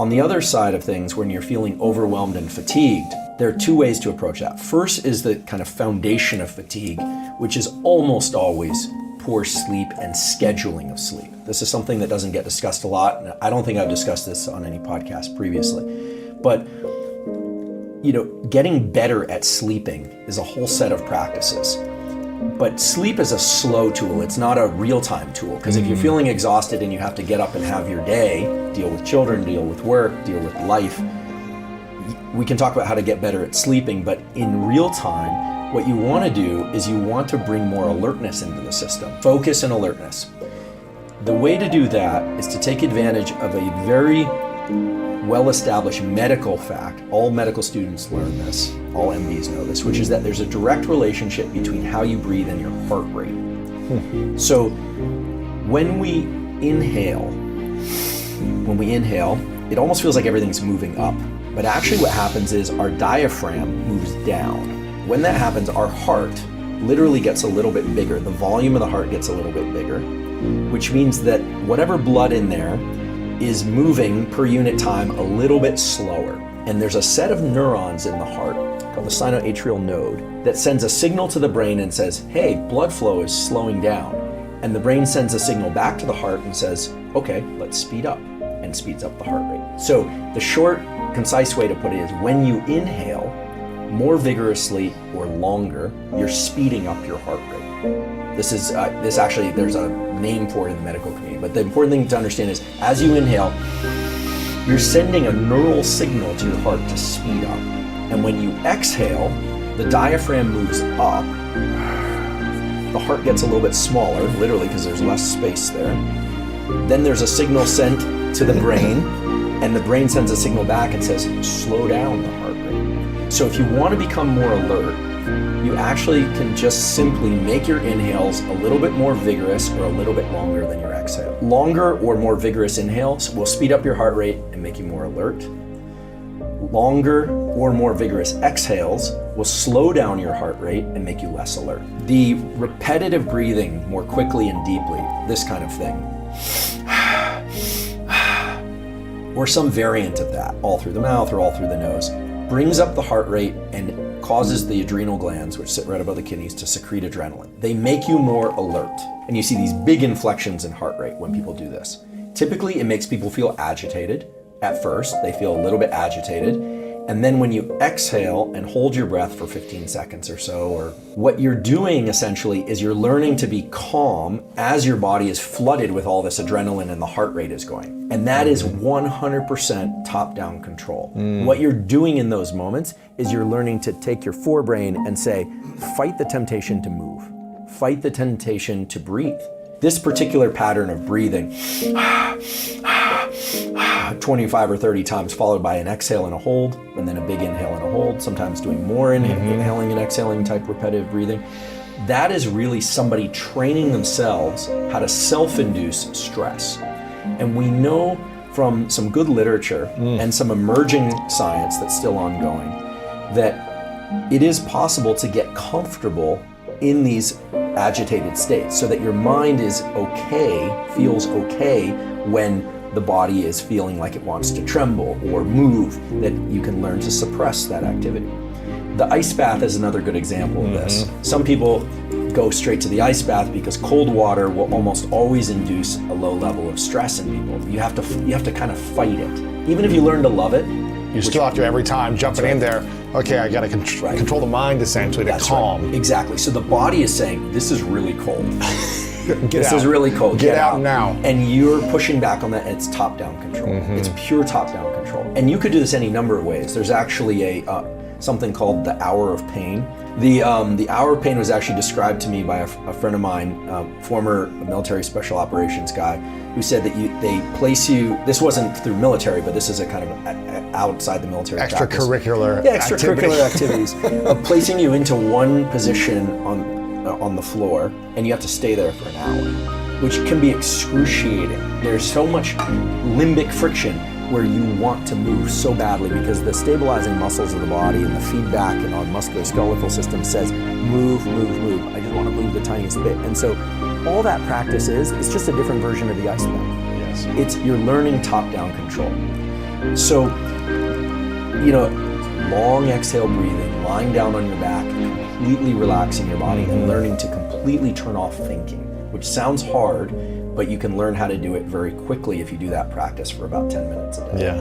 On the other side of things, when you're feeling overwhelmed and fatigued, there are two ways to approach that. First is the kind of foundation of fatigue, which is almost always poor sleep and scheduling of sleep. This is something that doesn't get discussed a lot, and I don't think I've discussed this on any podcast previously. But getting better at sleeping is a whole set of practices. But sleep is a slow tool. It's not a real-time tool, because if you're feeling exhausted and you have to get up and have your day, deal with children, deal with work, deal with life, we can talk about how to get better at sleeping, but in real time, what you want to do is you want to bring more alertness into the system. Focus and alertness. The way to do that is to take advantage of a very well-established medical fact. All medical students learn this, all MDs know this, which is that there's a direct relationship between how you breathe and your heart rate. So when we inhale, it almost feels like everything's moving up. But actually what happens is our diaphragm moves down. When that happens, our heart literally gets a little bit bigger. The volume of the heart gets a little bit bigger, which means that whatever blood in there is moving per unit time a little bit slower. And there's a set of neurons in the heart called the sinoatrial node that sends a signal to the brain and says, hey, blood flow is slowing down. And the brain sends a signal back to the heart and says, okay, let's speed up, and speeds up the heart rate. So the short, concise way to put it is when you inhale more vigorously or longer, you're speeding up your heart rate. This actually, there's a name for it in the medical community, but the important thing to understand is as you inhale, you're sending a neural signal to your heart to speed up. And when you exhale, the diaphragm moves up, the heart gets a little bit smaller, literally because there's less space there. Then there's a signal sent to the brain, and the brain sends a signal back and says, slow down the heart rate. So if you want to become more alert, you actually can just simply make your inhales a little bit more vigorous or a little bit longer than your exhale. Longer or more vigorous inhales will speed up your heart rate and make you more alert. Longer or more vigorous exhales will slow down your heart rate and make you less alert. The repetitive breathing more quickly and deeply, this kind of thing, or some variant of that, all through the mouth or all through the nose, brings up the heart rate and causes the adrenal glands, which sit right above the kidneys, to secrete adrenaline. They make you more alert. And you see these big inflections in heart rate when people do this. Typically, it makes people feel agitated. At first, they feel a little bit agitated. And then when you exhale and hold your breath for 15 seconds or so, or what you're doing essentially is you're learning to be calm as your body is flooded with all this adrenaline and the heart rate is going. And that is 100% top-down control. What you're doing in those moments is you're learning to take your forebrain and say, fight the temptation to move, fight the temptation to breathe. This particular pattern of breathing, 25 or 30 times, followed by an exhale and a hold, and then a big inhale and a hold, sometimes doing more inhaling and exhaling type repetitive breathing. That is really somebody training themselves how to self-induce stress. And we know from some good literature and some emerging science that's still ongoing that it is possible to get comfortable in these agitated states so that your mind is okay, feels okay when the body is feeling like it wants to tremble or move, that you can learn to suppress that activity. The ice bath is another good example of this. Some people go straight to the ice bath because cold water will almost always induce a low level of stress in people. You have to kind of fight it. Even if you learn to love it, you still have to every time jumping in there, okay, I got to control the mind essentially to calm. Right. Exactly. So the body is saying, this is really cold. This is really cold. Get out now. And you're pushing back on that, and it's top-down control. It's pure top-down control. And you could do this any number of ways. There's actually something called the hour of pain. The hour of pain was actually described to me by a friend of mine, former military special operations guy, who said that they place you, this wasn't through military, but this is a kind of outside the military extracurricular activities of placing you into one position on the floor, and you have to stay there for an hour, which can be excruciating. There's so much limbic friction where you want to move so badly because the stabilizing muscles of the body and the feedback in our musculoskeletal system says, move, move, move. I just want to move the tiniest bit. And so all that practice is, it's just a different version of the ice bath. Yes. You're learning top-down control. So, long exhale breathing, lying down on your back, completely relaxing your body and learning to completely turn off thinking, which sounds hard, but you can learn how to do it very quickly if you do that practice for about 10 minutes a day. Yeah.